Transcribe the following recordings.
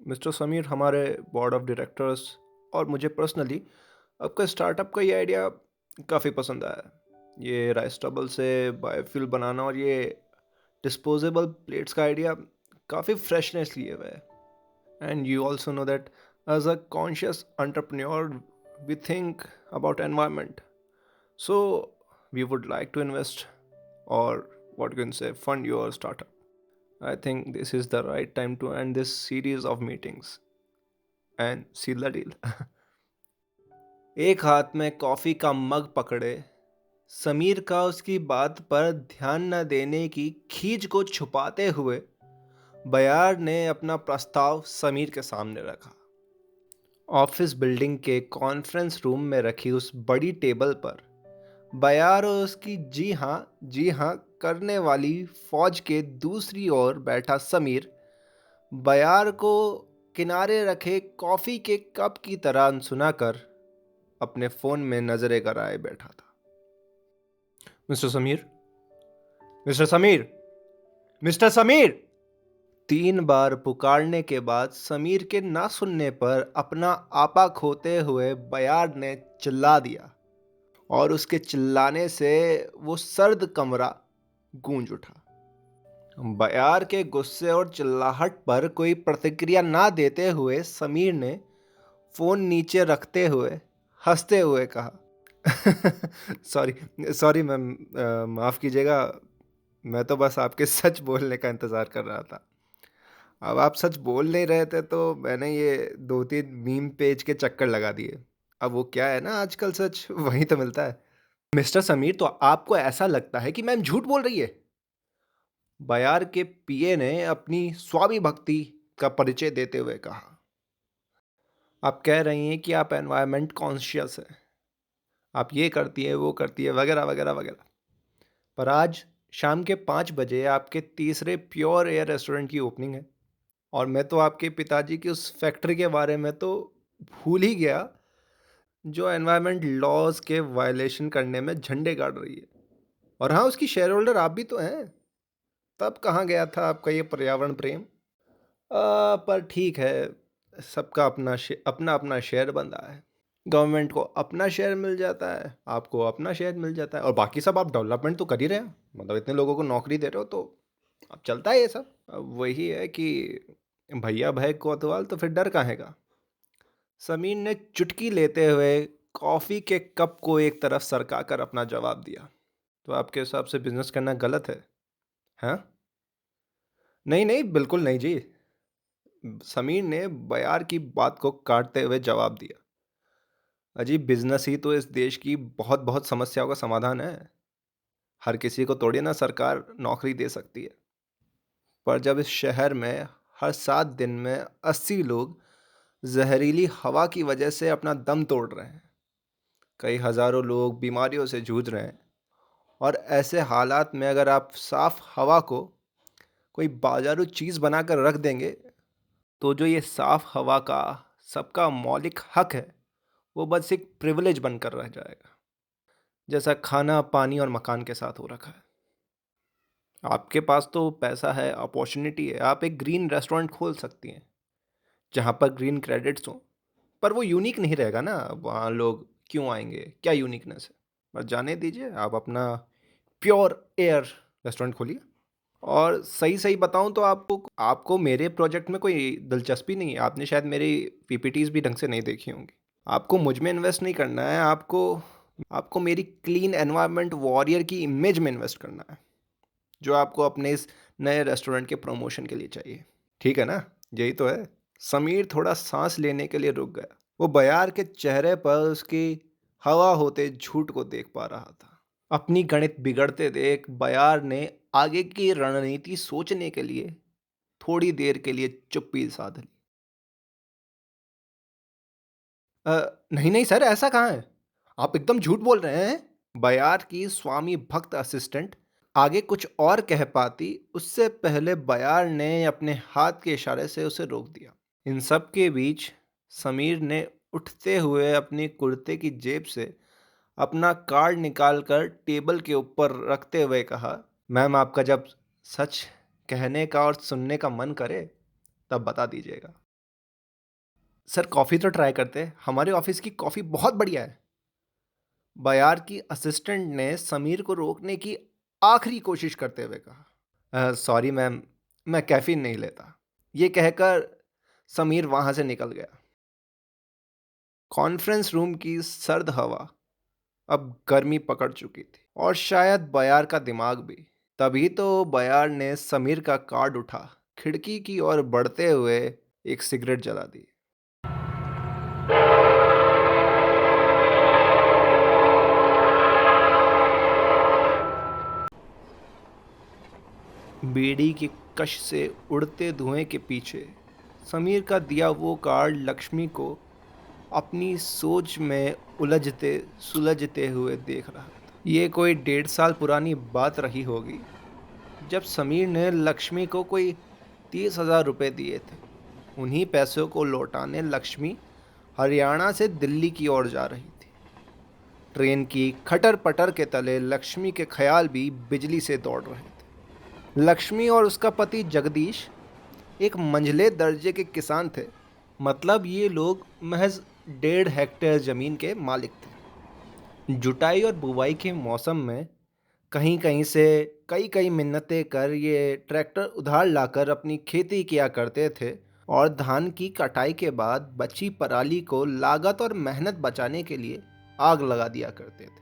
Mister Sameer, हमारे board of directors और मुझे पर्सनली आपका स्टार्टअप का ये आइडिया काफ़ी पसंद आया। ये राइस टबल से बायोफ्यूल बनाना और ये डिस्पोजेबल प्लेट्स का आइडिया काफ़ी फ्रेशनेस लिए हुआ है। And you also know that as a conscious entrepreneur we think about environment, so we would like to invest or what you can say fund your startup. I think this is the right time to end this series of meetings and seal the deal. एक हाथ में coffee का मग पकड़े समीर का उसकी बात पर ध्यान न देने की खींच को छुपाते हुए बयार ने अपना प्रस्ताव समीर के सामने रखा। ऑफिस बिल्डिंग के कॉन्फ्रेंस रूम में रखी उस बड़ी टेबल पर बयार और उसकी जी हाँ करने वाली फौज के दूसरी ओर बैठा समीर बयार को किनारे रखे कॉफी के कप की तरह अनसुना कर अपने फोन में नजरें गड़ाए बैठा था। Mister Sameer, mister Sameer, mister Sameer! 3 बार पुकारने के बाद समीर के ना सुनने पर अपना आपा खोते हुए बयार ने चिल्ला दिया और उसके चिल्लाने से वो सर्द कमरा गूंज उठा। बयार के गुस्से और चिल्लाहट पर कोई प्रतिक्रिया ना देते हुए समीर ने फोन नीचे रखते हुए हंसते हुए कहा, सॉरी सॉरी मैम, माफ़ कीजिएगा, मैं तो बस आपके सच बोलने का इंतज़ार कर रहा था। अब आप सच बोल नहीं रहे थे तो मैंने ये 2-3 मीम पेज के चक्कर लगा दिए। अब वो क्या है ना, आजकल सच वहीं तो मिलता है। मिस्टर समीर, तो आपको ऐसा लगता है कि मैम झूठ बोल रही है? बयार के पीए ने अपनी स्वामी भक्ति का परिचय देते हुए कहा। आप कह रही हैं कि आप एनवायरनमेंट कॉन्शियस हैं। आप ये करती है, वो करती है, वगैरह वगैरह वगैरह। पर आज शाम के 5 बजे आपके तीसरे प्योर एयर रेस्टोरेंट की ओपनिंग है और मैं तो आपके पिताजी की उस फैक्ट्री के बारे में तो भूल ही गया जो एनवायरनमेंट लॉज के वायलेशन करने में झंडे गाड़ रही है। और हाँ, उसकी शेयर होल्डर आप भी तो हैं। तब कहाँ गया था आपका ये पर्यावरण प्रेम? पर ठीक है, सबका अपना अपना शेयर बंधा है। गवर्नमेंट को अपना शेयर मिल जाता है, आपको अपना शेयर मिल जाता है और बाकी सब आप डेवलपमेंट तो कर ही रहे हो। मतलब इतने लोगों को नौकरी दे रहे हो तो अब चलता है ये सब। अब वही है कि भैया भय कोतवाल तो फिर डर काहे का। समीर ने चुटकी लेते हुए कॉफ़ी के कप को एक तरफ सरका कर अपना जवाब दिया। तो आपके हिसाब से बिजनेस करना गलत है? हाँ? नहीं नहीं, बिल्कुल नहीं जी। समीर ने बयार की बात को काटते हुए जवाब दिया। अजी, बिजनेस ही तो इस देश की बहुत बहुत समस्याओं का समाधान है। हर किसी को थोड़ी ना सरकार नौकरी दे सकती है। पर जब इस शहर में हर 7 दिन में 80 लोग जहरीली हवा की वजह से अपना दम तोड़ रहे हैं, कई हजारों लोग बीमारियों से जूझ रहे हैं, और ऐसे हालात में अगर आप साफ हवा को कोई बाजारू चीज़ बनाकर रख देंगे, तो जो ये साफ हवा का सबका मौलिक हक है, वो बस एक प्रिविलेज बनकर रह जाएगा, जैसा खाना, पानी और मकान के साथ हो रखा है। आपके पास तो पैसा है, अपॉर्चुनिटी है, आप एक ग्रीन रेस्टोरेंट खोल सकती हैं जहाँ पर ग्रीन क्रेडिट्स हों। पर वो यूनिक नहीं रहेगा ना, वहाँ लोग क्यों आएंगे, क्या यूनिकनेस है? पर जाने दीजिए, आप अपना प्योर एयर रेस्टोरेंट खोलिए। और सही सही बताऊं तो आपको आपको मेरे प्रोजेक्ट में कोई दिलचस्पी नहीं है। आपने शायद मेरी पीपीटीज भी ढंग से नहीं देखी होंगी। आपको मुझ में इन्वेस्ट नहीं करना है, आपको आपको मेरी क्लीन एनवायरनमेंट वॉरियर की इमेज में इन्वेस्ट करना है, जो आपको अपने इस नए रेस्टोरेंट के प्रमोशन के लिए चाहिए। ठीक है ना? यही तो है। समीर थोड़ा सांस लेने के लिए रुक गया। वो बयार के चेहरे पर उसकी हवा होते झूठ को देख पा रहा था। अपनी गणित बिगड़ते देख बयार ने आगे की रणनीति सोचने के लिए थोड़ी देर के लिए चुप्पी साध ली। नहीं नहीं सर, ऐसा कहाँ है? आप एकदम झूठ बोल रहे हैं। बयार की स्वामी भक्त असिस्टेंट आगे कुछ और कह पाती, उससे पहले बयार ने अपने हाथ के इशारे से उसे रोक दिया। इन सब के बीच समीर ने उठते हुए अपनी कुर्ते की जेब से अपना कार्ड निकालकर टेबल के ऊपर रखते हुए कहा, मैम, आपका जब सच कहने का और सुनने का मन करे तब बता दीजिएगा। सर कॉफ़ी तो ट्राई करते हैं, हमारे ऑफिस की कॉफ़ी बहुत बढ़िया है। बयार की असिस्टेंट ने समीर को रोकने की आखिरी कोशिश करते हुए कहा, सॉरी मैम, मैं कैफीन नहीं लेता। ये कहकर समीर वहां से निकल गया। कॉन्फ्रेंस रूम की सर्द हवा अब गर्मी पकड़ चुकी थी और शायद बयार का दिमाग भी। तभी तो बयार ने समीर का कार्ड उठा, खिड़की की ओर बढ़ते हुए एक सिगरेट जला दी। बीड़ी की कश से उड़ते धुएं के पीछे समीर का दिया वो कार्ड लक्ष्मी को अपनी सोच में उलझते सुलझते हुए देख रहा था। ये कोई 1.5 साल पुरानी बात रही होगी, जब समीर ने लक्ष्मी को कोई 30,000 रुपये दिए थे। उन्हीं पैसों को लौटाने लक्ष्मी हरियाणा से दिल्ली की ओर जा रही थी। ट्रेन की खटर पटर के तले लक्ष्मी के ख्याल भी बिजली से दौड़ रहे थे। लक्ष्मी और उसका पति जगदीश एक मंझले दर्जे के किसान थे। मतलब ये लोग महज 1.5 हेक्टेयर जमीन के मालिक थे। जुताई और बुवाई के मौसम में कहीं कहीं से कई कई मिन्नतें कर ये ट्रैक्टर उधार लाकर अपनी खेती किया करते थे और धान की कटाई के बाद बची पराली को लागत और मेहनत बचाने के लिए आग लगा दिया करते थे।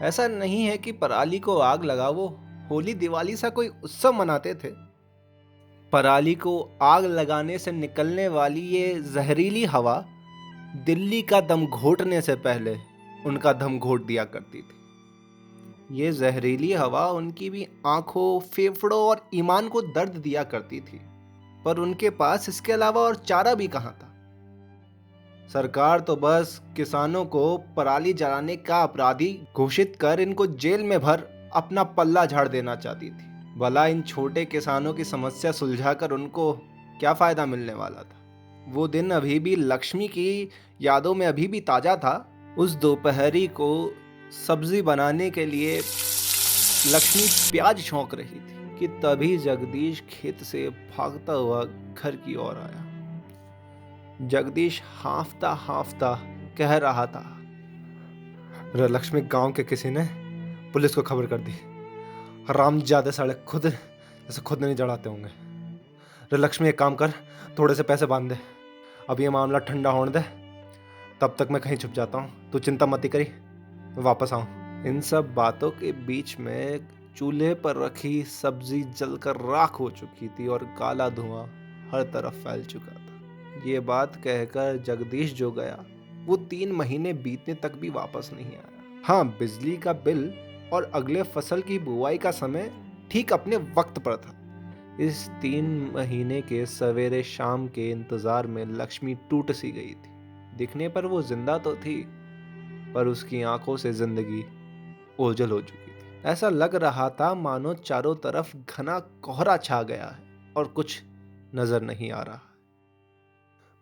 ऐसा नहीं है कि पराली को आग लगा वो होली दिवाली सा कोई उत्सव मनाते थे। पराली को आग लगाने से निकलने वाली ये जहरीली हवा दिल्ली का दम घोटने से पहले उनका दम घोट दिया करती थी। ये जहरीली हवा उनकी भी आंखों, फेफड़ों और ईमान को दर्द दिया करती थी, पर उनके पास इसके अलावा और चारा भी कहां था। सरकार तो बस किसानों को पराली जलाने का अपराधी घोषित कर इनको जेल में भर अपना पल्ला झाड़ देना चाहती थी। भला इन छोटे किसानों की समस्या सुलझाकर उनको क्या फायदा मिलने वाला था। वो दिन अभी भी लक्ष्मी की यादों में अभी भी ताजा था। उस दोपहरी को सब्जी बनाने के लिए लक्ष्मी प्याज छौंक रही थी कि तभी जगदीश खेत से भागता हुआ घर की ओर आया। जगदीश हांफता हांफता कह रहा था, रे लक्ष्मी, गांव के किसी ने पुलिस को खबर कर दी। हरामजादे साले खुद जैसे खुद नहीं जड़ाते होंगे। रे लक्ष्मी, एक काम कर, थोड़े से पैसे बांध दे, अब ये मामला ठंडा होने दे, तब तक मैं कहीं छुप जाता हूँ। तू चिंता मत करी, मैं वापस आऊँ। इन सब बातों के बीच में चूल्हे पर रखी सब्जी जलकर राख हो चुकी थी और काला धुआं हर तरफ फैल चुका था। ये बात कहकर जगदीश जो गया, वो 3 महीने बीतने तक भी वापस नहीं आया। हाँ, बिजली का बिल और अगले फसल की बुआई का समय ठीक अपने वक्त पर था। इस 3 महीने के सवेरे शाम के इंतजार में लक्ष्मी टूट सी गई थी। दिखने पर वो जिंदा तो थी, पर उसकी आंखों से जिंदगी ओझल हो चुकी थी। ऐसा लग रहा था मानो चारों तरफ घना कोहरा छा गया है और कुछ नजर नहीं आ रहा।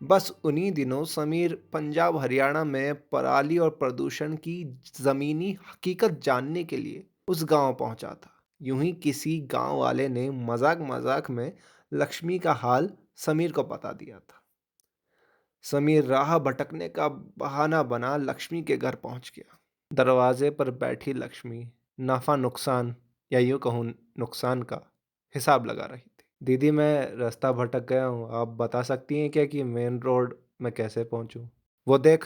बस उन्हीं दिनों समीर पंजाब हरियाणा में पराली और प्रदूषण की जमीनी हकीकत जानने के लिए उस गांव पहुंचा था। यूं ही किसी गांव वाले ने मजाक मजाक में लक्ष्मी का हाल समीर को बता दिया था। समीर राह भटकने का बहाना बना लक्ष्मी के घर पहुंच गया। दरवाजे पर बैठी लक्ष्मी नफा नुकसान या यूं कहूं नुकसान का हिसाब लगा रही थी। दीदी, मैं रास्ता भटक गया हूँ, आप बता सकती हैं क्या कि मेन रोड में कैसे पहुंचूं? वो देख,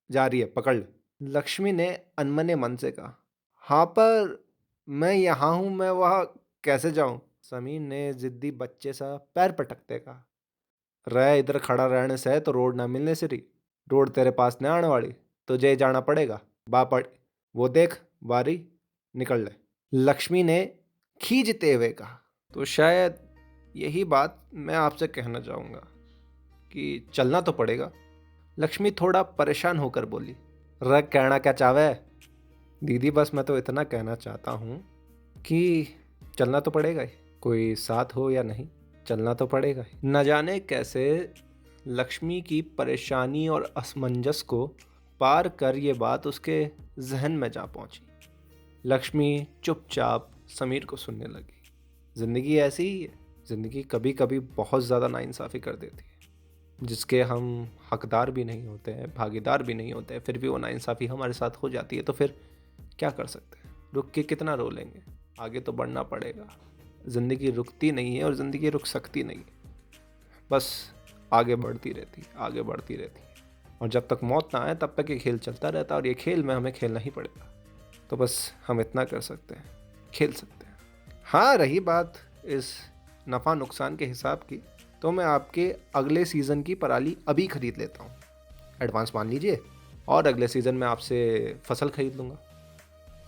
जा रही है, पकड़ ले। लक्ष्मी ने अनमने मन से कहा, हाँ पर मैं यहाँ हूँ, मैं वहाँ कैसे जाऊँ? समीर ने जिद्दी बच्चे सा पैर पटकते कहा, रह इधर खड़ा रहने से तो रोड ना मिलने से रही, रोड तेरे पास न आने वाली, तुझे ही जाना पड़ेगा। पड़ वो देख, बारी, निकल ले। लक्ष्मी ने खींचते हुए कहा, तो शायद यही बात मैं आपसे कहना चाहूँगा कि चलना तो पड़ेगा। लक्ष्मी थोड़ा परेशान होकर बोली, रह कहना क्या चाहे? दीदी, बस मैं तो इतना कहना चाहता हूँ कि चलना तो पड़ेगा ही, कोई साथ हो या नहीं, चलना तो पड़ेगा ही। न जाने कैसे लक्ष्मी की परेशानी और असमंजस को पार कर ये बात उसके जहन में जा पहुंची। लक्ष्मी चुपचाप समीर को सुनने लगी। ज़िंदगी ऐसी ही है, ज़िंदगी कभी कभी बहुत ज़्यादा नाइंसाफ़ी कर देती है। जिसके हम हकदार भी नहीं होते हैं, भागीदार भी नहीं होते हैं, फिर भी वो नाइंसाफ़ी हमारे साथ हो जाती है, तो फिर क्या कर सकते हैं? रुक के कितना रो लेंगे? आगे तो बढ़ना पड़ेगा। ज़िंदगी रुकती नहीं है और ज़िंदगी रुक सकती नहीं है। बस आगे बढ़ती रहती है, आगे बढ़ती रहती है। और जब तक मौत ना आए तब तक ये खेल चलता रहता है और ये खेल में हमें खेलना ही पड़ेगा। तो बस हम इतना कर सकते हैं, खेल सकते हैं। हाँ, रही बात इस नफ़ा नुकसान के हिसाब की, तो मैं आपके अगले सीज़न की पराली अभी ख़रीद लेता हूँ। एडवांस मान लीजिए और अगले सीज़न में आपसे फसल ख़रीद लूँगा।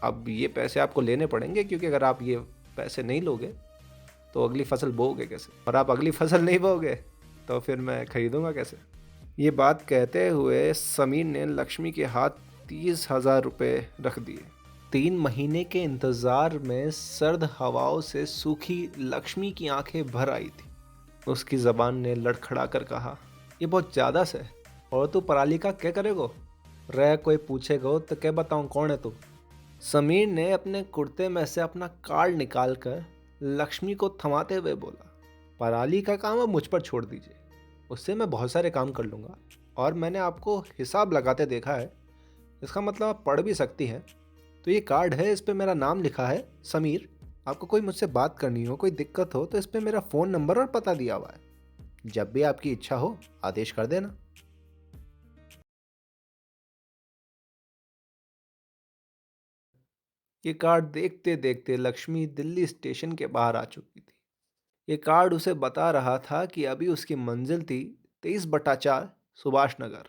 अब ये पैसे आपको लेने पड़ेंगे, क्योंकि अगर आप ये पैसे नहीं लोगे तो अगली फसल बोओगे कैसे? और आप अगली फसल नहीं बोओगे तो फिर मैं खरीदूंगा कैसे? ये बात कहते हुए समीर ने लक्ष्मी के हाथ 30,000 रुपये रख दिए। 3 महीने के इंतजार में सर्द हवाओं से सूखी लक्ष्मी की आंखें भर आई थी। उसकी जबान ने लड़खड़ा कर कहा, ये बहुत ज्यादा से है। और तू पराली का क्या करेगो? रह कोई पूछेगो तो क्या बताऊं कौन है तू? समीर ने अपने कुर्ते में से अपना कार्ड निकालकर लक्ष्मी को थमाते हुए बोला, पराली का काम अब मुझ पर छोड़ दीजिए, उससे मैं बहुत सारे काम कर लूँगा। और मैंने आपको हिसाब लगाते देखा है, इसका मतलब आप पढ़ भी सकती हैं। तो ये कार्ड है, इस पे मेरा नाम लिखा है समीर। आपको कोई मुझसे बात करनी हो, कोई दिक्कत हो, तो इस पे मेरा फ़ोन नंबर और पता दिया हुआ है। जब भी आपकी इच्छा हो आदेश कर देना। ये कार्ड देखते देखते लक्ष्मी दिल्ली स्टेशन के बाहर आ चुकी थी। ये कार्ड उसे बता रहा था कि अभी उसकी मंजिल थी 23/4 सुभाष नगर।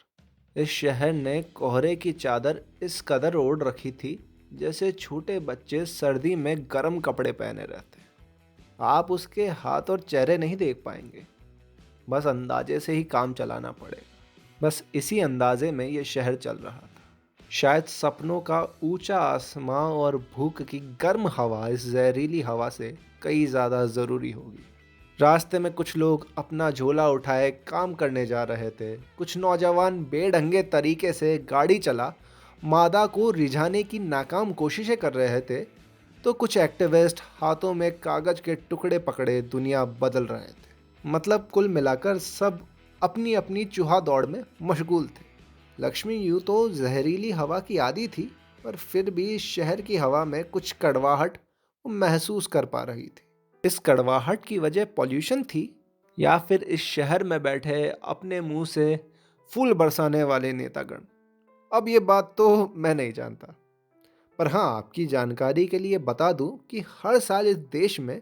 इस शहर ने कोहरे की चादर इस कदर ओढ़ रखी थी जैसे छोटे बच्चे सर्दी में गर्म कपड़े पहने रहते। आप उसके हाथ और चेहरे नहीं देख पाएंगे, बस अंदाजे से ही काम चलाना पड़ेगा। बस इसी अंदाजे में ये शहर चल रहा था। शायद सपनों का ऊंचा आसमां और भूख की गर्म हवा इस जहरीली हवा से कई ज़्यादा ज़रूरी होगी। रास्ते में कुछ लोग अपना झोला उठाए काम करने जा रहे थे। कुछ नौजवान बेढंगे तरीके से गाड़ी चला मादा को रिझाने की नाकाम कोशिशें कर रहे थे, तो कुछ एक्टिविस्ट हाथों में कागज के टुकड़े पकड़े दुनिया बदल रहे थे। मतलब कुल मिलाकर सब अपनी अपनी चूहा दौड़ में मशगूल थे। लक्ष्मी यूं तो जहरीली हवा की आदी थी, पर फिर भी इस शहर की हवा में कुछ कड़वाहट वो महसूस कर पा रही थी। इस कड़वाहट की वजह पॉल्यूशन थी, या फिर इस शहर में बैठे अपने मुंह से फूल बरसाने वाले नेतागण? अब ये बात तो मैं नहीं जानता। पर हाँ, आपकी जानकारी के लिए बता दूं कि हर साल इस देश में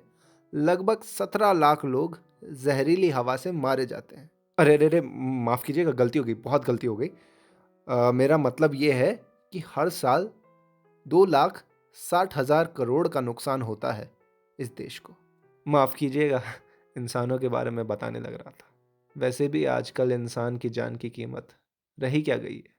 लगभग 17 लाख लोग जहरीली हवा से मारे जाते हैं। अरे अरे अरे, माफ़ कीजिएगा, गलती हो गई, बहुत गलती हो गई। मेरा मतलब ये है कि हर साल 2,60,000 करोड़ का नुकसान होता है इस देश को। माफ़ कीजिएगा, इंसानों के बारे में बताने लग रहा था। वैसे भी आजकल इंसान की जान की कीमत रही क्या गई है।